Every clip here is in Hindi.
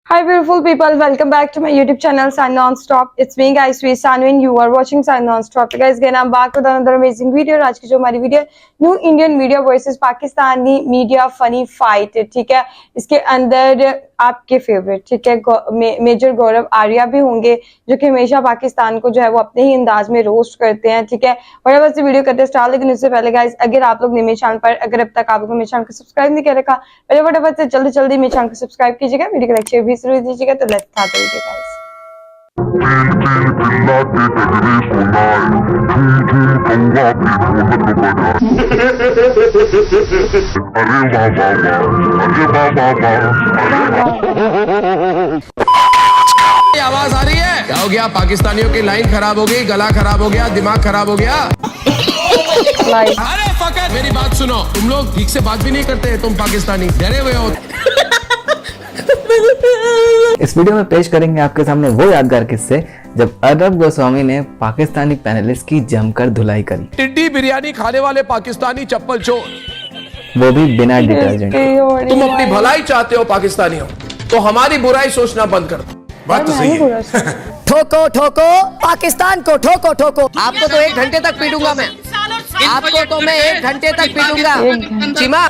Hi beautiful people, welcome back to my YouTube channel Sign Non-Stop. It's me guys, Sweet Sanu and you are watching Sign Non-Stop. So guys, again I'm back with another amazing video. आज की जो हमारी video new Indian media versus Pakistani media funny fight है, ठीक है। इसके अंदर आपके फेवरेट, ठीक है, मेजर गौरव आर्या भी होंगे जो कि हमेशा पाकिस्तान को जो है वो अपने ही अंदाज में रोस्ट करते हैं, ठीक है। फटाफट से वीडियो करते स्टार्ट। लेकिन उससे पहले गाइस, अगर आप लोग ने मेरे चैनल पर अगर अब तक आप लोगों ने मेरे चैनल को सब्सक्राइब नहीं कर रखा, पहले फटाफट से जल्दी मेरे चैनल को सब्सक्राइब कीजिएगा, वीडियो को लाइक शेयर भी जरूर दीजिएगा। तो let's start the video guys. आवाज आ रही है? क्या हो गया? पाकिस्तानियों की लाइन खराब हो गई, गला खराब हो गया, दिमाग खराब हो गया। अरे फकर, मेरी बात सुनो, तुम लोग ठीक से बात भी नहीं करते, तुम पाकिस्तानी डरे हुए हो। इस वीडियो में पेश करेंगे आपके सामने वो यादगार किस्से जब अर्नब गोस्वामी ने पाकिस्तानी पैनलिस्ट की जमकर धुलाई करी। टिड्डी बिरयानी खाने वाले पाकिस्तानी चप्पल चोर, वो भी बिना डिटर्जेंट। तुम अपनी भलाई चाहते हो पाकिस्तानियों, तो हमारी बुराई सोचना बंद कर दो। बात तो सही है। ठोको ठोको पाकिस्तान को, ठोको ठोको। आपको तो 1 घंटे तक पीटूंगा मैं, आपको तो मैं 1 घंटे तक पीटूंगा चिमा।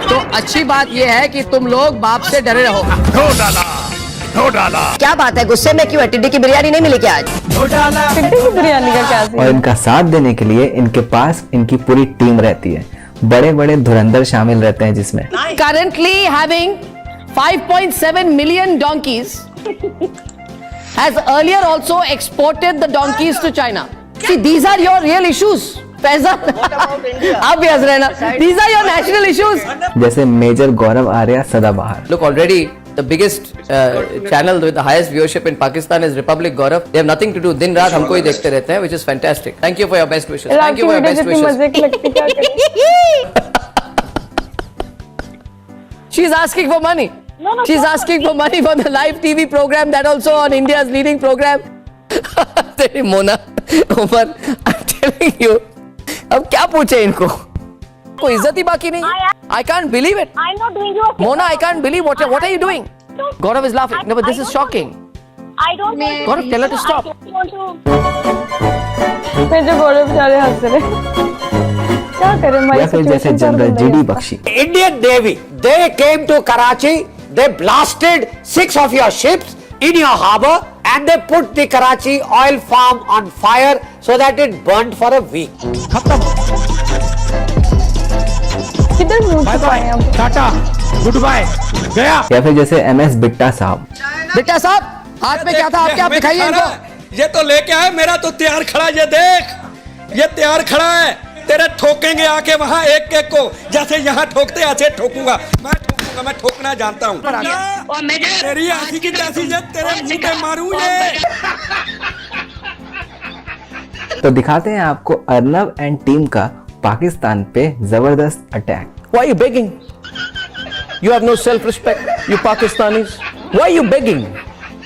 तो अच्छी बात यह है कि तुम लोग बाप से डरे रहो। धो डाला। क्या बात है, गुस्से में क्यों है? टिड्डी की बिरयानी नहीं मिली क्या आज? टिड्डी की बिरयानी का क्या सीन? और इनका साथ देने के लिए इनके पास इनकी पूरी टीम रहती है, बड़े बड़े धुरंधर शामिल रहते हैं जिसमें Currently having 5.7 million donkeys, has earlier also exported the donkeys to China. See, these are your real issues. आप भी हंस रहे ना? These are your national issues. जैसे मेजर गौरव आर्या सदाबहार। Look, already the biggest channel with the highest viewership in Pakistan is Republic Gaurav. They have nothing to do. दिन रात हमको ही देखते रहते हैं, which is fantastic. Thank you for your best wishes. Thank you for your best wishes. मजे की लगती क्या करें? She's asking for money. She's asking for money for the live TV program that also on India's leading program. तेरी Mona Umar, I'm telling you. अब क्या पूछे इनको? कोई इज्जत ही बाकी नहीं है। I can't believe it. I'm not doing you. Mona, I can't believe what are you doing? Gaurav is laughing. No, but this is shocking. I don't want to. Gaurav, tell her to stop. I don't want to. Major Gaurav बेचारे हंस रहे, क्या करें? या फिर जैसे general GD Bakshi. Indian Navy, they came to Karachi, they blasted 6 of your ships in your harbor and they put the Karachi oil farm on fire so that it burned for a week. खत्म। किधर मुंह छुपाए अब? टाटा, गुड बाय, गया। या फिर जैसे MS बिट्टा साहब। बेटा साहब, हाथ में क्या था आपके? आप दिखाइए इनको। ये तो लेके आए, मेरा तो तैयार खड़ा, ये देख, ये तैयार खड़ा है। तेरे ठोकेंगे आके वहाँ एक एक को, जैसे यहाँ ठोकते ऐसे ठोकूंगा। मैं ठोकना जानता हूँ। तेरी आंखी की तैसी जब तेरे मुंह पे मारूं ये। तो दिखाते हैं आपको अर्नब एंड टीम का पाकिस्तान पे जबरदस्त attack. Why are you begging? You have no self-respect, you Pakistanis. Why are you begging?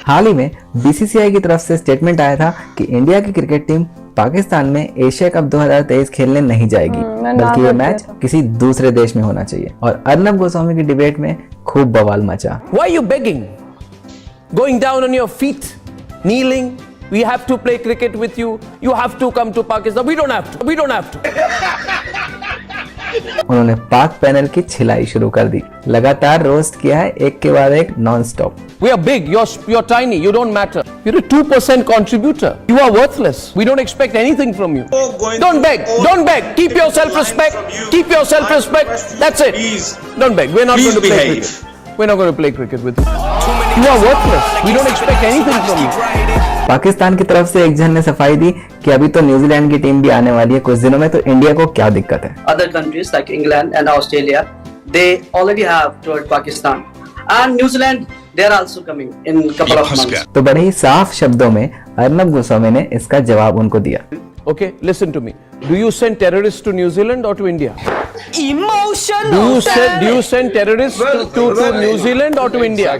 हाल ही में BCCI की तरफ से स्टेटमेंट आया था कि इंडिया की क्रिकेट टीम पाकिस्तान में एशिया कप 2023 खेलने नहीं जाएगी, बल्कि ये मैच किसी दूसरे देश में होना चाहिए। और अर्नब गोस्वामी की डिबेट में खूब बवाल मचा। Why are you begging? Going down on your feet, kneeling. We have to play cricket with you. You have to come to Pakistan. We don't have to. We don't have to. उन्होंने पाक पैनल की छिलाई शुरू कर दी, लगातार रोस्ट किया है एक के बाद एक non stop. We are big. You're tiny. You don't matter. You're a 2% contributor. You are worthless. We don't expect anything from you. Don't beg. Don't beg. Keep your self-respect. Keep your self-respect. That's it. Don't beg. We're not going to play cricket. We're not going to play cricket with you. You are worthless. We don't expect anything from you. Pakistan की तरफ से एक जन ने सफाई दी कि अभी तो न्यूजीलैंड की टीम भी आने वाली है कुछ दिनों में, तो इंडिया को क्या दिक्कत है? Other countries like England and Australia, they already have toward Pakistan, and New Zealand, they are also coming in couple of months. तो बड़े ही साफ शब्दों में अर्नब गोस्वामी ने इसका जवाब उनको दिया। Okay, listen to me. Do you send terrorists to New Zealand or to India? Emotional. Do you send terrorists to New Zealand or to India?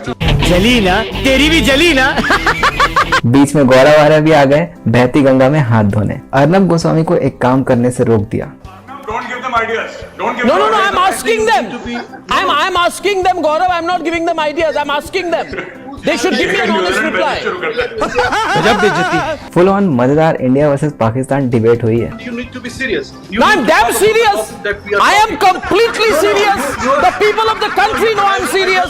जली ना, तेरी भी जली ना। बीच में गौरव आर्या भी आ गए बहती गंगा में हाथ धोने। अर्नब गोस्वामी को एक काम करने से रोक दिया। Don't give them ideas. No, I'm asking them. I'm asking them, Gaurav. I'm not giving them ideas. I'm asking them. They should give me an honest reply. Full on मजेदार इंडिया वर्सेस पाकिस्तान डिबेट हुई है। You need to be serious. No, I'm damn serious. I am completely serious. The people of the country know I'm serious.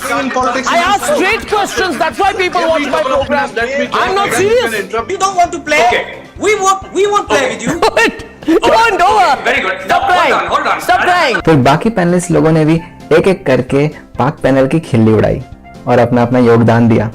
I ask straight questions. That's why people watch my program. I'm not serious. You don't want to play? Okay. We won't play with you. Don't over. Very good. Stop crying. Hold on. Stop crying. फिर बाकी पैनलिस्ट लोगों ने भी एक एक करके पाक पैनल की खिल्ली उड़ाई और अपना अपना योगदान दिया।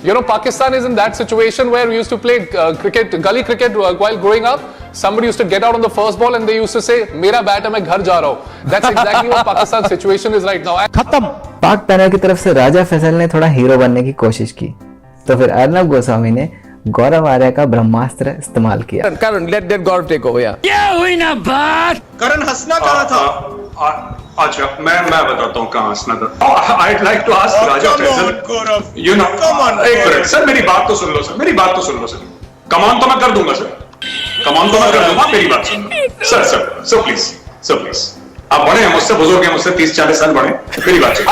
You know, Pakistan is in that situation where we used to play cricket, gully cricket while growing up. Somebody used to get out on the first ball and they used to say, "मेरा बैट है, मैं घर जा रहा हूँ." That's exactly what Pakistan's situation is right now. खत्म. पाक पैनल की तरफ से राजा फैसल ने थोड़ा हीरो बनने की कोशिश की, तो फिर अर्नब गोस्वामी ने गौरव आर्या का ब्रह्मास्त्र इस्तेमाल किया। Karan, let Gaurav take over. Yeah. क्या हुई ना बात? करण हंसना कहाँ था? अच्छा, मैं बताता हूँ कहाँ हंसना था। I'd like to ask Raja Faisal, you know, एक मिनट सर, मेरी बात तो सुन लो सर। कमान तो मैं कर दूंगा सर, मेरी बात सुन लो सर प्लीज आप बड़े हैं मुझसे, बुजुर्ग हैं मुझसे 30-40 साल बड़े, मेरी बात सुन।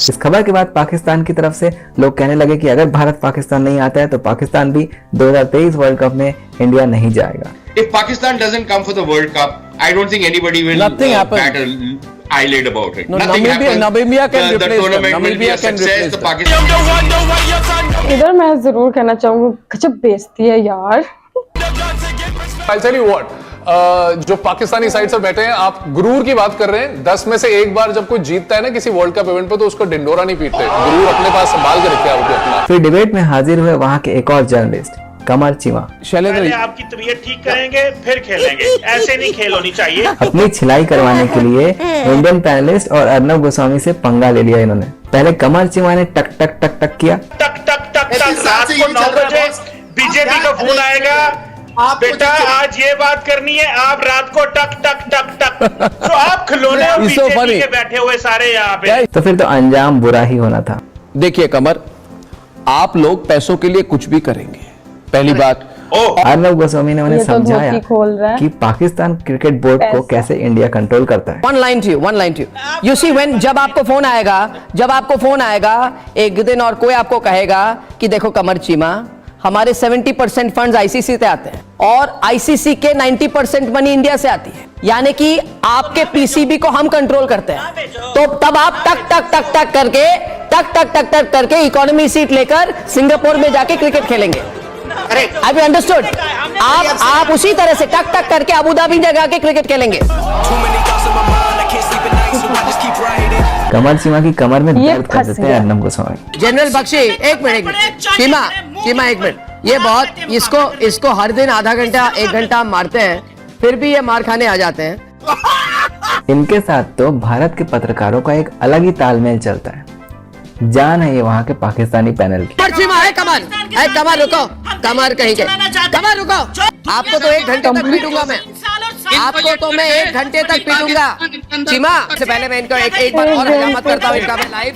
इस खबर के बाद पाकिस्तान की तरफ से लोग कहने लगे कि अगर भारत पाकिस्तान नहीं आता है तो पाकिस्तान भी 2023 वर्ल्ड कप में इंडिया नहीं जाएगा। If Pakistan doesn't come for the World Cup, I don't think anybody will bat an eyelid about it. No, Nothing happens. Namibia can The replace them. tournament will be a success. The Pakistan. इधर मैं जरूर कहना चाहूंगी, गजब बेइज्जती है यार। I'll tell you what, जो पाकिस्तानी साइड से बैठे हैं, आप गुरूर की बात कर रहे हैं। 10 में से एक बार जब कोई जीतता है ना किसी वर्ल्ड कप इवेंट पे, तो उसको डिंडोरा नहीं पीटते, गुरूर अपने पास संभाल के रखे अपना। फिर डिबेट में हाजिर हुए वहां के एक और जर्नलिस्ट कमर चीमा। शैलेंद्र, आपकी तबीयत ठीक करेंगे फिर खेलेंगे, ऐसे नहीं खेल होनी चाहिए। अपनी छिलाई करवाने के लिए इंडियन पैनलिस्ट और अर्नब गोस्वामी से पंगा ले लिया इन्होंने। पहले कमर चीमा ने टक टक टक टक किया, टक रात को 9 बजे बीजेपी का फोन आएगा, बेटा आज ये बात करनी है, आप रात को टक। तो आप खिलौने और बीजेपी के बैठे हुए सारे यहाँ पे। तो फिर तो अंजाम बुरा ही होना था। देखिए कमर, आप लोग पैसों के लिए कुछ भी करेंगे, पहली बात। अर्नब गोस्वामी ने उन्हें ये तो समझाया धोती खोल रहा है। कि पाकिस्तान क्रिकेट बोर्ड को कैसे इंडिया कंट्रोल करता है। One line to you. You see, when जब आपको फोन आएगा एक दिन और कोई आपको कहेगा कि देखो कमर चीमा, हमारे 70% फंड्स आईसीसी से आते हैं और आईसीसी के 90% मनी इंडिया से आती है, यानी कि आपके पीसीबी को हम कंट्रोल करते हैं, तो तब आप टक करके इकोनॉमी सीट लेकर सिंगापुर में जाके क्रिकेट खेलेंगे। अरे अभी अंडरस्टूड? आप उसी तरह से टक करके अबू धाबी जगह के क्रिकेट खेलेंगे। कमर चीमा की कमर में दर्द कर देते हैं अर्नब गोस्वामी। जनरल बख्शी, एक मिनट, चीमा एक मिनट, ये बहुत इसको हर दिन आधा घंटा 1 घंटा मारते हैं, फिर भी ये मार खाने आ जाते हैं। इनके साथ तो भारत के पत्रकारों का एक अलग ही तालमेल चलता है। जान है ये वहाँ के पाकिस्तानी पैनल की। कमर रुको, कमर कहीं के, कमर रुको, आपको तो 1 घंटे तक पीटूंगा मैं, आपको तो मैं 1 घंटे तक पीटूंगा। चीमा से पहले मैं इनको एक बार और हजामत करता हूँ इनका मैं लाइव।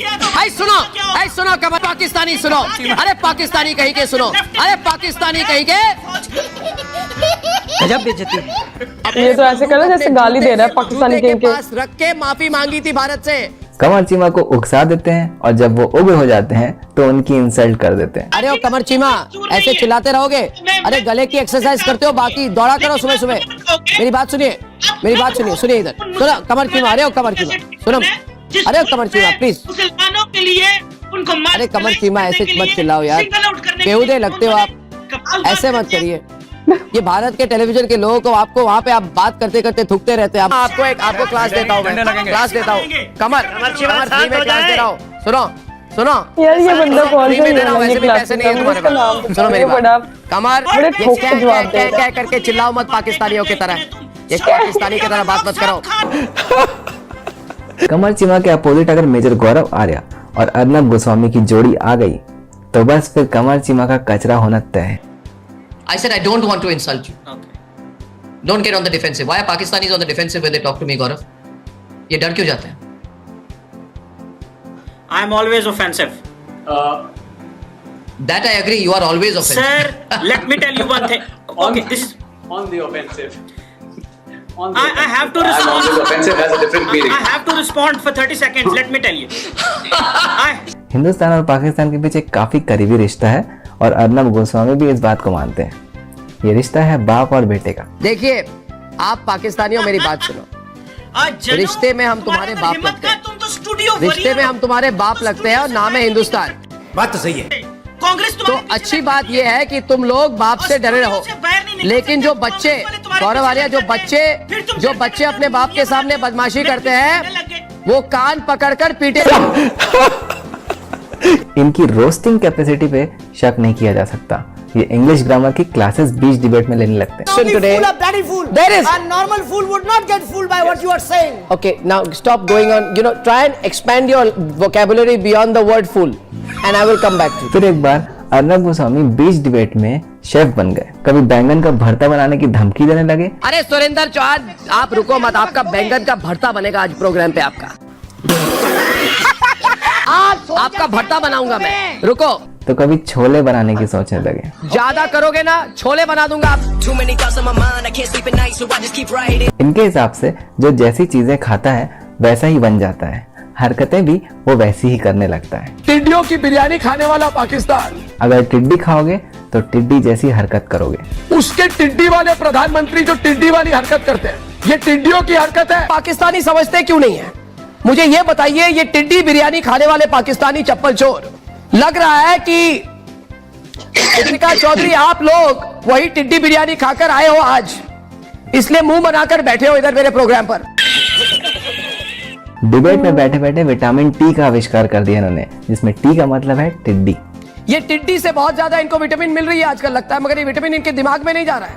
सुनो कमर, पाकिस्तानी सुनो, अरे पाकिस्तानी कहीं के सुनो, अरे पाकिस्तानी कहीं के। गजब बेइज्जती। ये तो ऐसे कर रहा है जैसे गाली दे रहा है पाकिस्तानी के पास रख के माफी मांगी थी भारत से। कमर चीमा को उकसा देते हैं और जब वो उगे हो जाते हैं तो उनकी इंसल्ट कर देते हैं। अरे ओ कमर चीमा, ऐसे चिल्लाते रहोगे? अरे गले की एक्सरसाइज करते हो, बाकी दौड़ा करो सुबह। मेरी बात सुनिए इधर सुनो कमर चीमा, अरे ओ कमर चीमा सुनो, अरे ओ कमर चीमा प्लीज, अरे कमर चीमा ऐसे मत चिल्लाओ यार, बेहुदे लगते हो आप, ऐसे मत करिए। ये भारत के टेलीविजन के लोगों को, आपको वहाँ पे आप बात करते करते थूकते रहते हैं। आपको क्लास देता हूँ मैं, क्लास देता हूँ। कमर फ्री में क्लास दे रहा हूँ, सुनो यार, ये बंदा कौन सा देना, वैसे भी पैसे नहीं है तुम्हारे पास। सुनो मेरी बात, कमर क्या करके चिल्लाओ मत पाकिस्तानियों की तरह, ये पाकिस्तानी की तरह बात मत करो। कमर चीमा के अपोजिट अगर मेजर गौरव आर्या और अर्नब गोस्वामी की जोड़ी आ गई तो बस फिर कमर चीमा का कचरा होना तय है। I said I don't want to insult you. Okay. Don't get on the defensive. Why are Pakistanis on the defensive when they talk to me, Gaurav? ये डर क्यों जाते हैं? I am always offensive. That I agree. You are always offensive. Sir, let me tell you one thing. Okay, this is on the offensive. I have to respond. Offensive has a different meaning. I have to respond for 30 seconds. Let me tell you. Hindustan और पाकिस्तान के बीच एक काफी करीबी रिश्ता है और अर्नब गोस्वामी भी इस बात को मानते हैं। ये रिश्ता है बाप और बेटे का। देखिए, आप पाकिस्तानियों मेरी बात सुनो। रिश्ते में हम तुम्हारे बाप लगते हैं, रिश्ते में हम तुम्हारे बाप लगते हैं और नाम है हिंदुस्तान। बात तो सही है। कांग्रेस तो अच्छी बात यह है कि तुम लोग बाप से डरे रहो, लेकिन जो बच्चे, गौरव आर्या, जो बच्चे अपने बाप के सामने बदमाशी करते हैं वो कान पकड़कर पीटे। इनकी रोस्टिंग कैपेसिटी पे शक नहीं किया जा सकता। ये इंग्लिश ग्रामर की क्लासेस बीच डिबेट में लेने लगते हैं। There is A normal fool would not get fooled by what you are saying. okay. Now stop going on. Try and expand your vocabulary beyond the word fool, and I will come back to you. फिर एक बार अर्नब गोस्वामी बीच डिबेट में शेफ बन गए। कभी बैंगन का भरता बनाने की धमकी देने लगे। अरे सुरेंद्र चौहान, आप रुको मत, आपका बैंगन का भरता बनेगा आज प्रोग्राम पे आपका। आपका भरता बनाऊंगा मैं, रुको। तो कभी छोले बनाने की सोचने लगे। ज्यादा करोगे ना छोले बना दूंगा आप। इनके हिसाब से जो जैसी चीजें खाता है वैसा ही बन जाता है, हरकतें भी वो वैसी ही करने लगता है। टिड्डियों की बिरयानी खाने वाला पाकिस्तान, अगर टिड्डी खाओगे तो टिड्डी जैसी हरकत करोगे। उसके टिड्डी वाले प्रधानमंत्री जो टिड्डी वाली हरकत करते हैं, ये टिड्डियों की हरकत है। पाकिस्तानी समझते क्यों नहीं है? मुझे ये बताइए, ये टिड्डी बिरयानी खाने वाले पाकिस्तानी चप्पल चोर, लग रहा है कि दीपिका चौधरी आप लोग वही टिड्डी बिरयानी खाकर आए हो आज, इसलिए मुंह बनाकर बैठे हो इधर मेरे प्रोग्राम पर। डिबेट में बैठे बैठे विटामिन टी का आविष्कार कर दिया इन्होंने, जिसमें टी का मतलब है टिड्डी। ये टिड्डी से बहुत ज्यादा इनको विटामिन मिल रही है आजकल लगता है, मगर ये विटामिन इनके दिमाग में नहीं जा रहा है।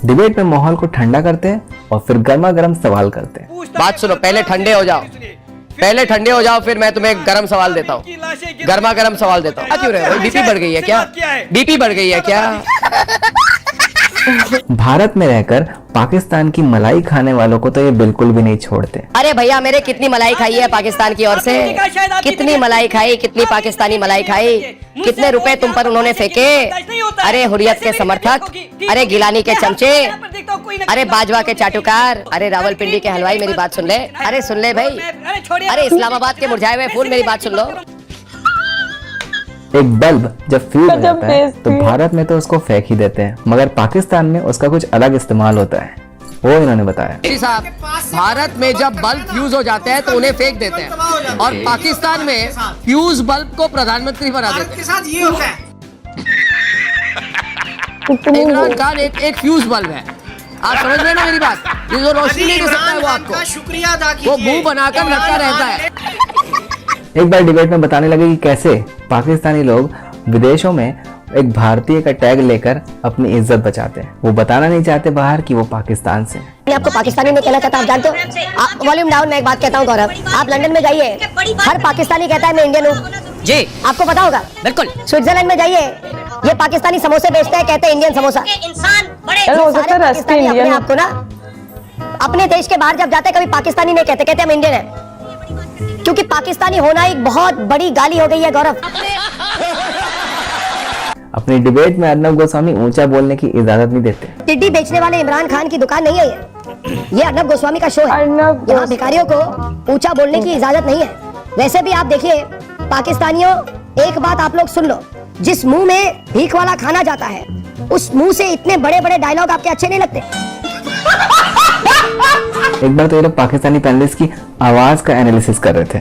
डिबेट में माहौल को ठंडा करते हैं और फिर गर्मा गर्म सवाल करते हैं। बात सुनो, पहले ठंडे हो जाओ, फिर मैं तुम्हें गरम सवाल देता हूँ, गर्मा गर्म सवाल देता हूँ। क्यों रहे हो? बीपी बढ़ गई है क्या? बीपी बढ़ गई है क्या? भारत में रहकर पाकिस्तान की मलाई खाने वालों को तो ये बिल्कुल भी नहीं छोड़ते। अरे भैया मेरे कितनी मलाई खाई है पाकिस्तान की ओर से, कितनी मलाई खाई, कितनी पाकिस्तानी मलाई खाई, कितने रुपए तुम पर उन्होंने फेंके। अरे हुर्रियत के समर्थक, अरे गिलानी के चमचे, अरे बाजवा के चाटुकार, अरे रावलपिंडी के हलवाई, मेरी बात सुन ले। अरे सुन ले भाई, अरे इस्लामाबाद के मुरझाए हुए फूल, मेरी बात सुन लो। एक बल्ब जब फ्यूज हो जाता है तो भारत में तो उसको फेंक ही देते हैं, मगर पाकिस्तान में उसका कुछ अलग इस्तेमाल होता है, वो इन्होंने बताया। साहब, भारत में जब बल्ब फ्यूज हो जाते हैं तो उन्हें फेंक देते हैं, और पाकिस्तान में फ्यूज बल्ब को प्रधानमंत्री बना देते हैं। इमरान खान एक फ्यूज बल्ब है, आप समझ रहे हैं ना मेरी बात? जो रोशनी नहीं दे सकता है वो आपको, शुक्रिया अदा कीजिए। वो मुंह बनाकर लटका रहता है। एक बार डिबेट में बताने लगे कि कैसे पाकिस्तानी लोग विदेशों में एक भारतीय का टैग लेकर अपनी इज्जत बचाते हैं। वो बताना नहीं चाहते बाहर कि वो पाकिस्तान से हैं। मैं आपको पाकिस्तानी में कहना चाहता हूँ, आप जानते हो, वॉल्यूम डाउन, मैं एक बात कहता हूँ गौरव, आप लंदन में जाइए, हर पाकिस्तानी कहता है मैं इंडियन हूँ जी, आपको पता होगा। बिल्कुल। स्विट्जरलैंड में जाइए, ये पाकिस्तानी समोसे बेचते हैं, कहते हैं इंडियन समोसा। अपने आप को ना अपने देश के बाहर जब जाते हैं कभी पाकिस्तानी नहीं कहते, कहते हम इंडियन है, क्योंकि पाकिस्तानी होना एक बहुत बड़ी गाली हो गई है गौरव। अपनी डिबेट में अर्नब गोस्वामी ऊंचा बोलने की इजाजत नहीं देते। टिड्डी बेचने वाले इमरान खान की दुकान नहीं है ये अर्नब गोस्वामी का शो है। यहाँ भिखारियों को ऊंचा बोलने की इजाजत नहीं है। वैसे भी आप देखिए पाकिस्तानियों, एक बात आप लोग सुन लो, जिस मुंह में भीख वाला खाना जाता है उस मुंह से इतने बड़े बड़े डायलॉग आपके अच्छे नहीं लगते। एक बार तो ये लोग पाकिस्तानी पैनलिस्ट की आवाज का एनालिसिस कर रहे थे।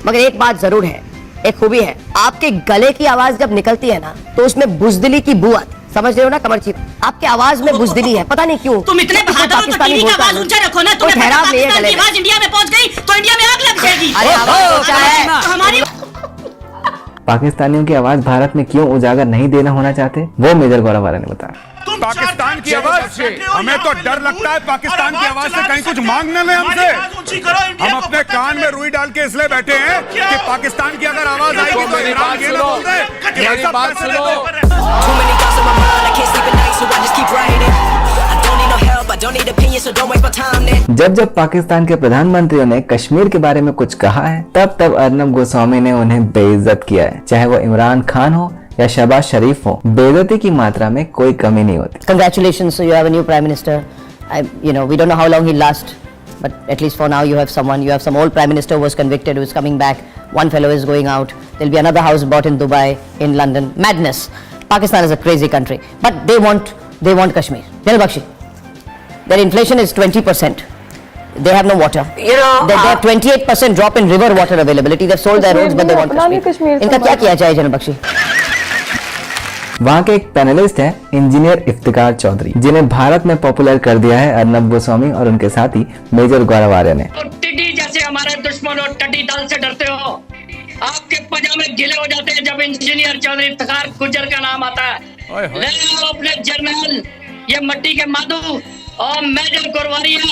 मगर एक बात जरूर है, एक खूबी है, आपके गले की आवाज जब निकलती है ना तो उसमें बुजदिली की बू आती, समझ रहे हो ना कमरची? आपकी आवाज में बुजदिली है, पता नहीं क्यों। तुम इतने बहादुर हो तो टीवी का आवाज ऊंचा रखो ना, तुम्हें पता पाकिस्तान की आवाज इंडिया में पहुंच गई तो इंडिया में आग लग जाएगी। अरे आवाज ऊंचा है। हमारी पाकिस्तानियों की आवाज भारत में क्यों उजागर नहीं देना होना चाहते, वो मेजर गौरव वाला ने बताया। पाकिस्तान की आवाज से हमें तो डर लगता है, पाकिस्तान की आवाज से कहीं कुछ मांगने में हमसे। हम अपने कान में रुई डाल के इसलिए बैठे हैं कि पाकिस्तान की अगर आवाज आएगी तो इमरान ये ना बोल दे कि मेरी बात सुनो। जब जब पाकिस्तान के प्रधानमंत्रियों ने कश्मीर के बारे में कुछ कहा है, तब तब अर्नब गोस्वामी ने उन्हें बेइज्जत किया है, चाहे वो इमरान खान हो या शहबाज शरीफ हो, बेइज्जती की मात्रा में कोई कमी नहीं होती। Congratulations, so you have a new prime minister. We don't know how long he'll last, but at least for now you have someone. You have some old prime minister who was convicted, who is coming back. One fellow is going out. There'll be another house bought in Dubai, in London. Madness. Pakistan is a crazy country, but they want Kashmir. General Bakshi, their inflation is 20%. They have no water. They have 28% drop in river water availability. They've sold their roads, but they want Kashmir. इनका क्या किया जाए जनरल बख्शी? वहाँ के एक पैनलिस्ट है इंजीनियर इफ्तिकार चौधरी, जिन्हें भारत में पॉपुलर कर दिया है अर्नब गोस्वामी और उनके साथी मेजर गौरव आर्य ने। टिड्डी जैसे हमारे दुश्मन और टड्डी दल से डरते हो, आपके पजामे गिले हो जाते हैं जब इंजीनियर चौधरी इफ्तिकार गुज्जर का नाम आता है। ले आओ अपने जर्नल, ये मट्टी के माधु और मेजर गोरवारिया,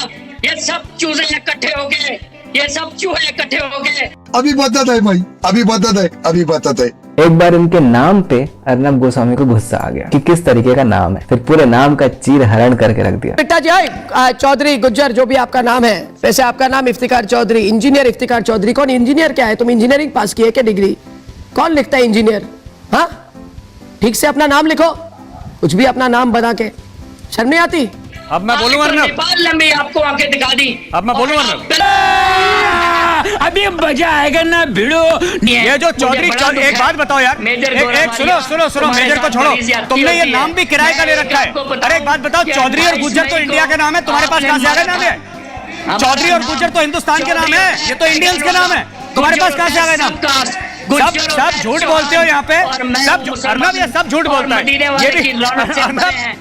ये सब चूहे इकट्ठे हो गए, ये सब चूहे इकट्ठे हो गए। अभी बताता है भाई, अभी बताता है। एक बार इनके नाम पे अर्नब गोस्वामी को गुस्सा आ गया कि किस तरीके का नाम है, फिर पूरे नाम का चीर हरण करके रख दिया। बेटा जी, चौधरी गुज्जर जो भी आपका नाम है, वैसे आपका नाम इफ्तिकार चौधरी, इंजीनियर इफ्तिकार चौधरी। कौन इंजीनियर क्या है? तुम इंजीनियरिंग पास किए क्या डिग्री? कौन लिखता है इंजीनियर? हाँ, ठीक से अपना नाम लिखो, कुछ भी अपना नाम बना के शर्म नहीं आती? अब मैं बोलूं अर्नब, नेपाल ने भी आपको आंखें दिखा दी। अब मैं बोलूं अर्नब, अभी मजा आएगा ना भिड़ो। ये जो चौधरी, एक बात बताओ यार, एक सुनो मेजर को छोड़ो, तुमने ये नाम भी किराए का ले रखा है। अरे एक बात बताओ, चौधरी और गुज्जर तो इंडिया के नाम है, तुम्हारे पास कहाँ से आ गए नाम है? चौधरी और गुज्जर तो हिंदुस्तान के नाम है, ये तो इंडियंस के नाम है, तुम्हारे पास कहाँ से आ गए नाम? सब झूठ बोलते हो यहाँ पे, सब अर्नब ये सब झूठ बोलता है।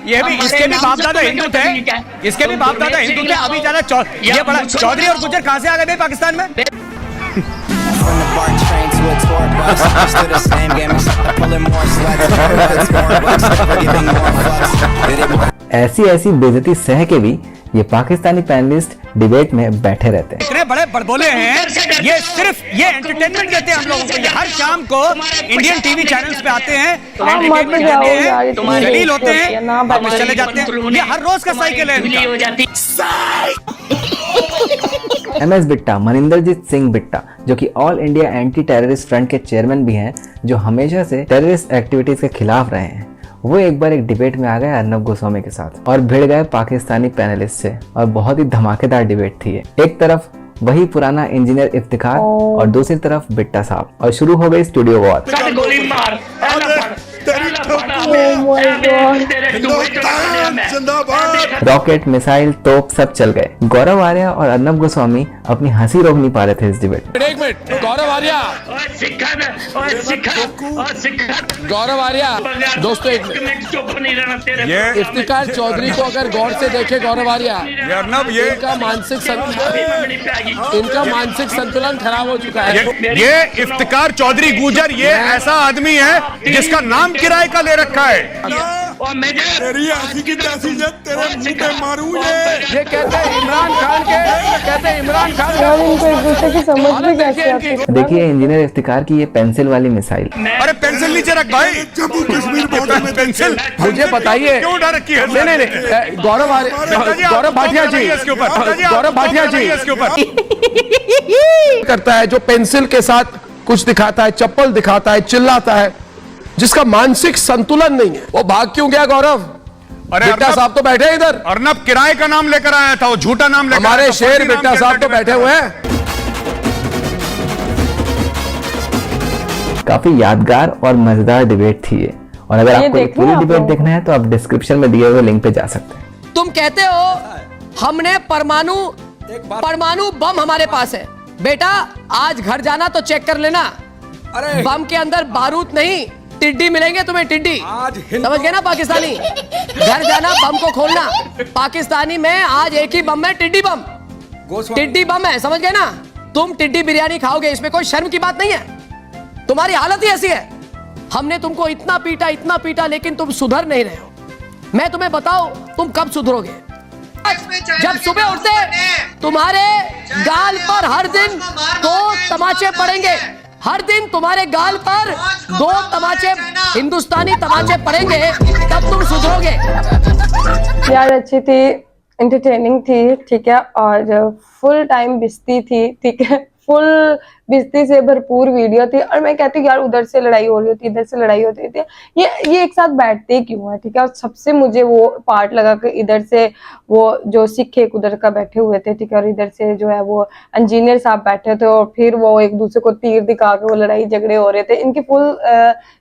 ये भी इसके भी बाप दादा हिंदू थे, इसके भी बाप दादा हिंदू थे। अभी ज्यादा ये बड़ा चौधरी और गुज्जर कहाँ से आ गए भाई पाकिस्तान में? ऐसी बेइज्जती सह के भी ये पाकिस्तानी पैनलिस्ट डिबेट में बैठे रहते हैं। इतने बड़े बड़बोले हैं, ये सिर्फ ये एंटरटेनमेंट देते हैं हम लोगों को। ये हर शाम को इंडियन टीवी चैनल्स पे आते हैं, एंटरटेनमेंट देते हैं, जलील होते हैं, वापस चले जाते हैं। ये हर रोज का साइकिल है इनका। MS बिट्टा, मनिंदरजीत सिंह बिट्टा, जो कि all India anti terrorist front के चेयरमैन भी हैं, जो हमेशा से टेररिस्ट एक्टिविटीज के खिलाफ रहे हैं, वो एक बार एक डिबेट में आ गए अर्नब गोस्वामी के साथ और भिड़ गए पाकिस्तानी पैनलिस्ट से, और बहुत ही धमाकेदार डिबेट थी ये। एक तरफ वही पुराना इंजीनियर इफ्तिकार और दूसरी तरफ बिट्टा साहब, और शुरू हो गई स्टूडियो वॉर। रॉकेट, मिसाइल, तोप सब चल गए। गौरव आर्य और अर्नब गोस्वामी अपनी हंसी रोक नहीं पा रहे थे इस डिबेट। एक मिनट, गौरव आर्य दोस्तों, एक मिनट, ये इफ्तिकार चौधरी को अगर गौर से देखे गौरव आर्य, इनका मानसिक संतुलन खराब हो चुका है। ये इफ्तिकार चौधरी गुजर, ये ऐसा आदमी है जिसका नाम किराए का ले रखा है। तेरी ऐसी की तैसी से तेरे मुंह पे मारूं ये कहते हैं इमरान खान के, यार इनको एक दूसरे की समझ भी कैसे आती है? देखिए इंजीनियर इफ्तिकार की ये पेंसिल वाली मिसाइल। अरे पेंसिल नीचे रख भाई, जम्मू कश्मीर बॉर्डर में पेंसिल मुझे बताइए क्यों उठा रखी है? नहीं, गौरव भाटिया जी इसके ऊपर करता है, जो पेंसिल के साथ कुछ दिखाता है, चप्पल दिखाता है, चिल्लाता है, जिसका मानसिक संतुलन नहीं है, वो भाग क्यों गया गौरव? अरे बिट्टा साहब तो बैठे इधर। अर्नब किराए का नाम लेकर आया था, वो झूठा नाम लेकर हमारे आया था, शेर बिट्टा साहब तो बैठे हुए हैं। काफी यादगार और मजेदार डिबेट थी ये, और अगर आपको ये पूरी डिबेट देखना है तो आप डिस्क्रिप्शन में दिए हुए लिंक पे जा सकते हैं। तुम कहते हो हमने परमाणु बम हमारे पास है। बेटा आज घर जाना तो चेक कर लेना, बम के अंदर बारूद नहीं, टिड्डी मिलेंगे तुम्हें, टिड्डी। समझ गए ना पाकिस्तानी? घर जाना, बम को खोलना। पाकिस्तानी में आज एक ही बम है, टिड्डी बम। टिड्डी बम है, समझ गए ना? तुम टिड्डी बिरयानी खाओगे, इसमें कोई शर्म की बात नहीं है। तुम्हारी हालत ही ऐसी है। हमने तुमको इतना पीटा, लेकिन तुम सुधर नहीं रहे हो। मैं तुम्हें बताऊं तुम कब सुधरोगे? जब सुबह उठते तुम्हारे गाल पर हर दिन 2 तमाचे पड़ेंगे, हर दिन तुम्हारे गाल पर 2 तमाचे, हिंदुस्तानी तमाचे पड़ेंगे, तब तुम सुधरोगे। यार अच्छी थी, एंटरटेनिंग थी, ठीक है, और फुल टाइम बिस्ती थी, ठीक है, फुल बिजली से भरपूर वीडियो थी। और मैं कहती हूँ यार उधर से लड़ाई हो रही होती, इधर से लड़ाई होती थी, ये एक साथ बैठते क्यों है, ठीक है। और सबसे मुझे वो पार्ट लगा कि इधर से वो जो सिख एक उधर का बैठे हुए थे, ठीक है, और इधर से जो है वो इंजीनियर साहब बैठे थे और फिर वो एक दूसरे को तीर दिखा के वो लड़ाई झगड़े हो रहे थे। इनकी फुल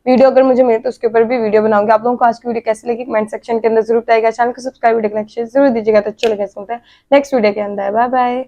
वीडियो अगर मुझे मिले तो उसके ऊपर भी वीडियो बनाऊंगी। आप लोगों को आज की वीडियो कैसी लगी कमेंट सेक्शन के अंदर जरूर बताइएगा। चैनल को सब्सक्राइब, वीडियो को लाइक शेयर जरूर दीजिएगा। तो चलो कैसे होता है नेक्स्ट वीडियो के अंदर। Bye bye.